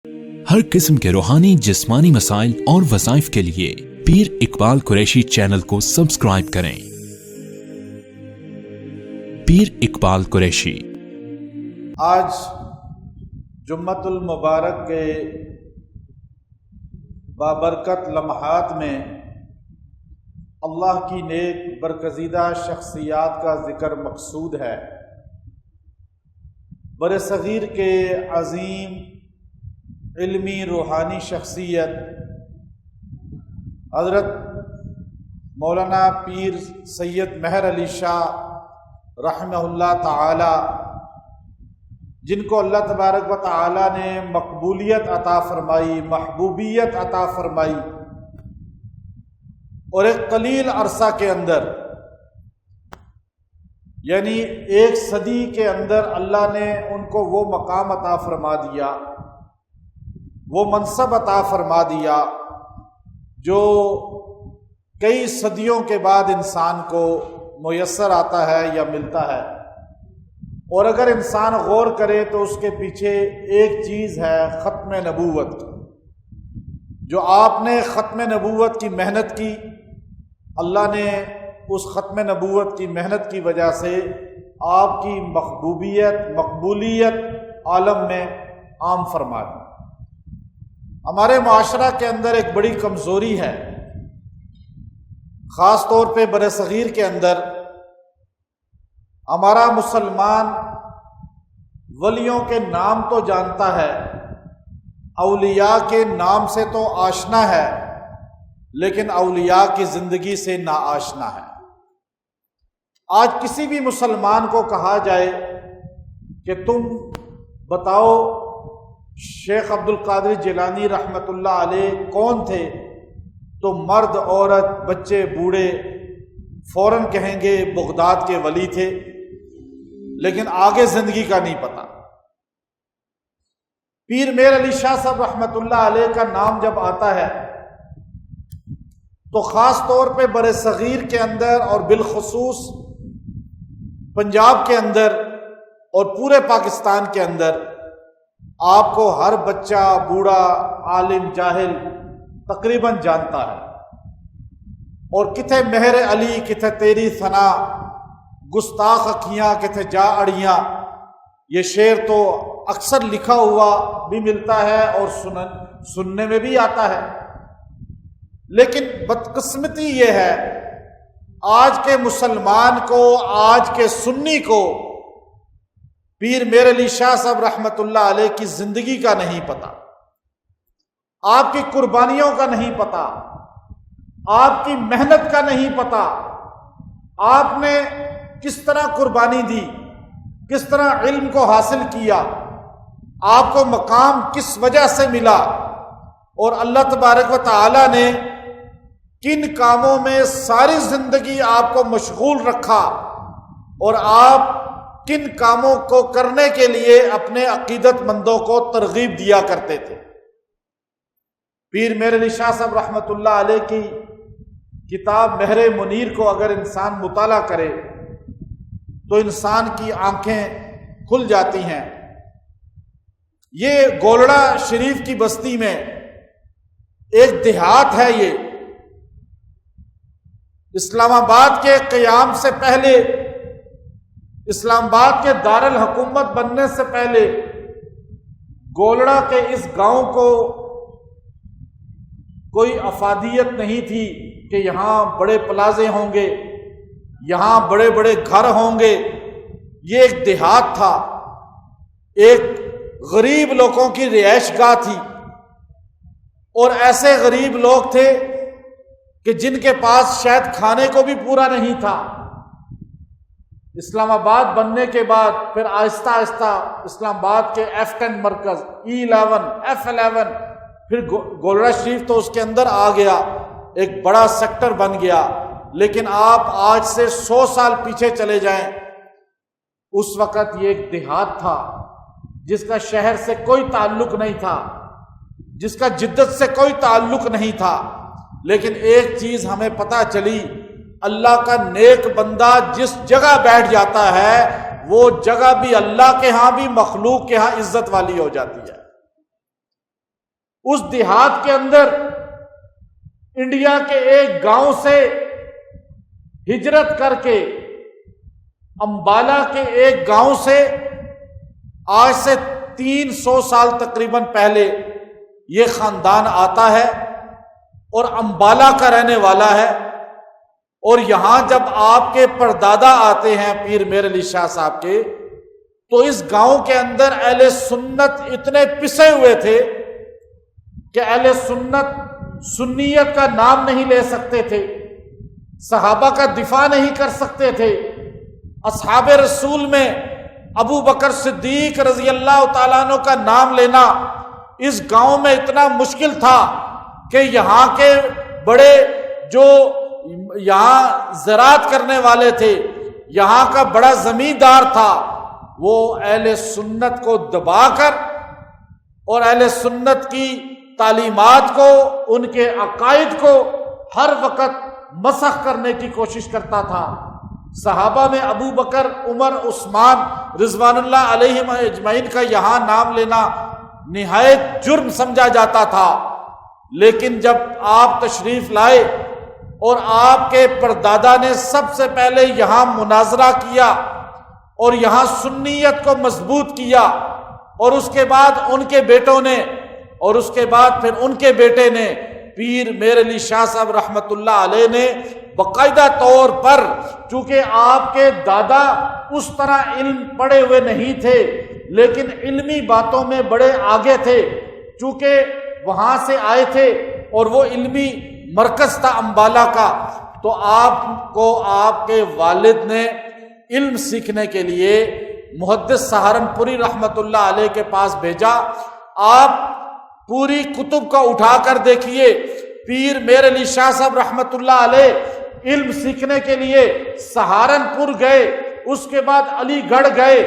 ہر قسم کے روحانی جسمانی مسائل اور وظائف کے لیے پیر اقبال قریشی چینل کو سبسکرائب کریں۔ پیر اقبال قریشی آج جمعۃ المبارک کے بابرکت لمحات میں اللہ کی نیک برگزیدہ شخصیات کا ذکر مقصود ہے۔ برصغیر کے عظیم علمی روحانی شخصیت حضرت مولانا پیر سید مہر علی شاہ رحمہ اللہ تعالی، جن کو اللہ تبارک و تعالی نے مقبولیت عطا فرمائی، محبوبیت عطا فرمائی، اور ایک قلیل عرصہ کے اندر یعنی 1 صدی کے اندر اللہ نے ان کو وہ مقام عطا فرما دیا، وہ منصب عطا فرما دیا جو کئی صدیوں کے بعد انسان کو میسر آتا ہے یا ملتا ہے۔ اور اگر انسان غور کرے تو اس کے پیچھے ایک چیز ہے، ختم نبوت، جو آپ نے ختم نبوت کی محنت کی، اللہ نے اس ختم نبوت کی محنت کی وجہ سے آپ کی محبوبیت، مقبولیت عالم میں عام فرما دی۔ ہمارے معاشرہ کے اندر ایک بڑی کمزوری ہے، خاص طور پہ برصغیر کے اندر ہمارا مسلمان ولیوں کے نام تو جانتا ہے، اولیاء کے نام سے تو آشنا ہے، لیکن اولیاء کی زندگی سے ناآشنا ہے۔ آج کسی بھی مسلمان کو کہا جائے کہ تم بتاؤ شیخ عبد القادر جیلانی رحمۃ اللہ علیہ کون تھے، تو مرد عورت بچے بوڑھے فوراً کہیں گے بغداد کے ولی تھے، لیکن آگے زندگی کا نہیں پتا۔ پیر میر علی شاہ صاحب رحمۃ اللہ علیہ کا نام جب آتا ہے تو خاص طور پہ برصغیر کے اندر اور بالخصوص پنجاب کے اندر اور پورے پاکستان کے اندر آپ کو ہر بچہ، بوڑھا، عالم، جاہل تقریباً جانتا ہے۔ اور کتھے مہر علی، کتھے تیری ثنا، گستاخ اکھیاں کتھے جا اڑیاں، یہ شعر تو اکثر لکھا ہوا بھی ملتا ہے اور سننے میں بھی آتا ہے۔ لیکن بدقسمتی یہ ہے، آج کے مسلمان کو، آج کے سنی کو پیر میر علی شاہ صاحب رحمۃ اللہ علیہ کی زندگی کا نہیں پتا، آپ کی قربانیوں کا نہیں پتا، آپ کی محنت کا نہیں پتا، آپ نے کس طرح قربانی دی، کس طرح علم کو حاصل کیا، آپ کو مقام کس وجہ سے ملا، اور اللہ تبارک و تعالی نے کن کاموں میں ساری زندگی آپ کو مشغول رکھا، اور آپ کن کاموں کو کرنے کے لیے اپنے عقیدت مندوں کو ترغیب دیا کرتے تھے۔ پیر میر علی شاہ صاحب رحمۃ اللہ علیہ کی کتاب مہر منیر کو اگر انسان مطالعہ کرے تو انسان کی آنکھیں کھل جاتی ہیں۔ یہ گولڑا شریف کی بستی میں ایک دیہات ہے، یہ اسلام آباد کے قیام سے پہلے، اسلام آباد کے دارالحکومت بننے سے پہلے گولڑا کے اس گاؤں کو کوئی افادیت نہیں تھی کہ یہاں بڑے پلازے ہوں گے، یہاں بڑے بڑے گھر ہوں گے۔ یہ ایک دیہات تھا، ایک غریب لوگوں کی رہائش گاہ تھی، اور ایسے غریب لوگ تھے کہ جن کے پاس شاید کھانے کو بھی پورا نہیں تھا۔ اسلام آباد بننے کے بعد پھر آہستہ آہستہ اسلام آباد کے F10 مرکز، E11، F11، پھر گولڑا شریف تو اس کے اندر آ گیا، ایک بڑا سیکٹر بن گیا۔ لیکن آپ آج سے 100 سال پیچھے چلے جائیں، اس وقت یہ ایک دیہات تھا جس کا شہر سے کوئی تعلق نہیں تھا، جس کا جدت سے کوئی تعلق نہیں تھا۔ لیکن ایک چیز ہمیں پتہ چلی، اللہ کا نیک بندہ جس جگہ بیٹھ جاتا ہے وہ جگہ بھی اللہ کے ہاں بھی مخلوق کے ہاں عزت والی ہو جاتی ہے۔ اس دیہات کے اندر انڈیا کے ایک گاؤں سے ہجرت کر کے امبالہ کے ایک گاؤں سے آج سے 300 سال تقریباً پہلے یہ خاندان آتا ہے اور امبالہ کا رہنے والا ہے. اور یہاں جب آپ کے پردادا آتے ہیں پیر میر علی شاہ صاحب کے، تو اس گاؤں کے اندر اہل سنت اتنے پسے ہوئے تھے کہ اہل سنت سنیت کا نام نہیں لے سکتے تھے، صحابہ کا دفاع نہیں کر سکتے تھے. اصحاب رسول میں ابو بکر صدیق رضی اللہ تعالیٰ عنہ کا نام لینا اس گاؤں میں اتنا مشکل تھا کہ یہاں کے بڑے جو یہاں زراعت کرنے والے تھے، یہاں کا بڑا زمیندار تھا، وہ اہل سنت کو دبا کر اور اہل سنت کی تعلیمات کو، ان کے عقائد کو ہر وقت مسخ کرنے کی کوشش کرتا تھا. صحابہ میں ابو بکر، عمر، عثمان رضوان اللہ علیہم اجمعین کا یہاں نام لینا نہایت جرم سمجھا جاتا تھا. لیکن جب آپ تشریف لائے اور آپ کے پردادا نے سب سے پہلے یہاں مناظرہ کیا اور یہاں سنیت کو مضبوط کیا، اور اس کے بعد ان کے بیٹوں نے، اور اس کے بعد پھر ان کے بیٹے نے، پیر میر علی شاہ صاحب رحمت اللہ علیہ نے باقاعدہ طور پر، چونکہ آپ کے دادا اس طرح علم پڑھے ہوئے نہیں تھے لیکن علمی باتوں میں بڑے آگے تھے، چونکہ وہاں سے آئے تھے اور وہ علمی مرکز تھا امبالہ کا، تو آپ کو آپ کے والد نے علم سیکھنے کے لیے محدث سہارنپوری رحمت اللہ علیہ کے پاس بھیجا. آپ پوری کتب کو اٹھا کر دیکھیے، پیر میر علی شاہ صاحب رحمت اللہ علیہ علم سیکھنے کے لیے سہارنپور گئے، اس کے بعد علی گڑھ گئے.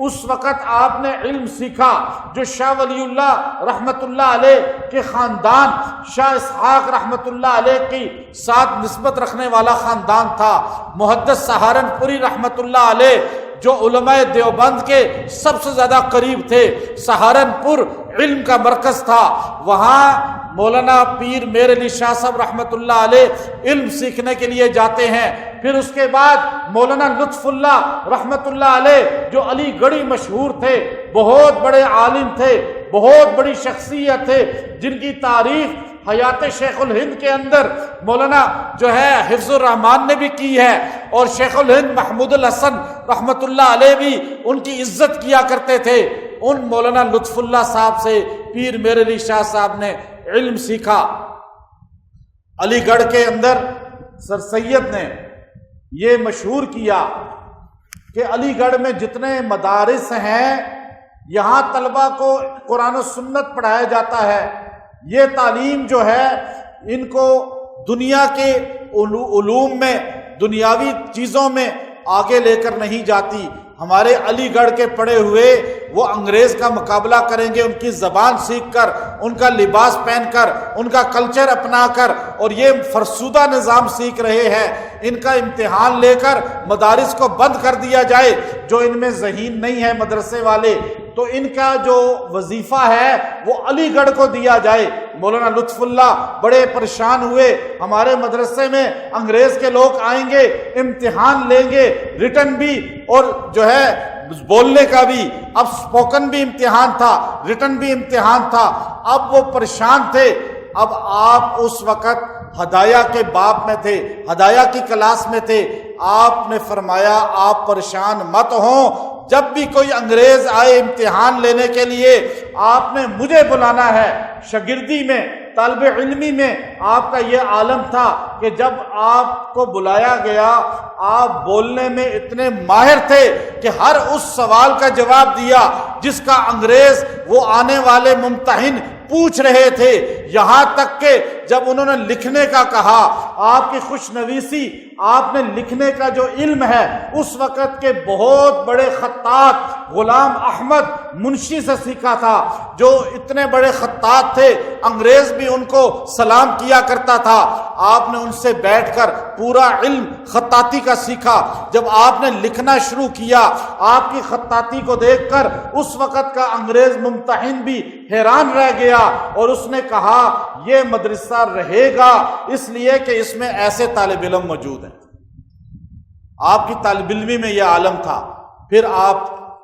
اس وقت آپ نے علم سیکھا جو شاہ ولی اللہ رحمت اللہ علیہ کے خاندان، شاہ اسحاق رحمت اللہ علیہ کی ساتھ نسبت رکھنے والا خاندان تھا. محدث سہارنپوری رحمت اللہ علیہ جو علماء دیوبند کے سب سے زیادہ قریب تھے، سہارنپور علم کا مرکز تھا، وہاں مولانا پیر میر علی شاہ صاحب رحمت اللہ علیہ علم سیکھنے کے لیے جاتے ہیں. پھر اس کے بعد مولانا لطف اللہ رحمت اللہ علیہ جو علی گڑھی مشہور تھے، بہت بڑے عالم تھے، بہت بڑی شخصیت تھے، جن کی تعریف حیات شیخ الہند کے اندر مولانا جو ہے حفظ الرحمان نے بھی کی ہے، اور شیخ الہند محمود الحسن رحمت اللہ علیہ بھی ان کی عزت کیا کرتے تھے. ان مولانا لطف اللہ صاحب سے پیر میر علی شاہ صاحب نے علم سیکھا. علی گڑھ کے اندر سر سید نے یہ مشہور کیا کہ علی گڑھ میں جتنے مدارس ہیں یہاں طلبہ کو قرآن و سنت پڑھایا جاتا ہے. یہ تعلیم جو ہے ان کو دنیا کے علوم میں، دنیاوی چیزوں میں آگے لے کر نہیں جاتی. ہمارے علی گڑھ کے پڑھے ہوئے وہ انگریز کا مقابلہ کریں گے ان کی زبان سیکھ کر، ان کا لباس پہن کر، ان کا کلچر اپنا کر، اور یہ فرسودہ نظام سیکھ رہے ہیں. ان کا امتحان لے کر مدارس کو بند کر دیا جائے، جو ان میں ذہین نہیں ہے مدرسے والے، تو ان کا جو وظیفہ ہے وہ علی گڑھ کو دیا جائے. مولانا لطف اللہ بڑے پریشان ہوئے، ہمارے مدرسے میں انگریز کے لوگ آئیں گے، امتحان لیں گے، ریٹن بھی اور جو ہے بولنے کا بھی، اب اسپوکن بھی امتحان تھا، ریٹن بھی امتحان تھا. اب وہ پریشان تھے. اب آپ اس وقت ہدایہ کے باب میں تھے، ہدایہ کی کلاس میں تھے. آپ نے فرمایا آپ پریشان مت ہوں، جب بھی کوئی انگریز آئے امتحان لینے کے لیے آپ نے مجھے بلانا ہے. شاگردی میں، طالب علمی میں آپ کا یہ عالم تھا کہ جب آپ کو بلایا گیا آپ بولنے میں اتنے ماہر تھے کہ ہر اس سوال کا جواب دیا جس کا انگریز وہ آنے والے ممتحن پوچھ رہے تھے. یہاں تک کہ جب انہوں نے لکھنے کا کہا، آپ کی خوش نویسی، آپ نے لکھنے کا جو علم ہے اس وقت کے بہت بڑے خطاط غلام احمد منشی سے سیکھا تھا، جو اتنے بڑے خطاط تھے، انگریز بھی ان کو سلام کیا کرتا تھا۔ آپ نے ان سے بیٹھ کر پورا علم خطاطی کا سیکھا۔ جب آپ نے لکھنا شروع کیا، آپ کی خطاطی کو دیکھ کر اس وقت کا انگریز ممتحن بھی حیران رہ گیا، اور اس نے کہا یہ مدرسہ رہے گا اس لیے کہ اس میں ایسے طالب علم موجود ہیں۔ آپ کی طالب علمی میں یہ عالم تھا۔ پھر آپ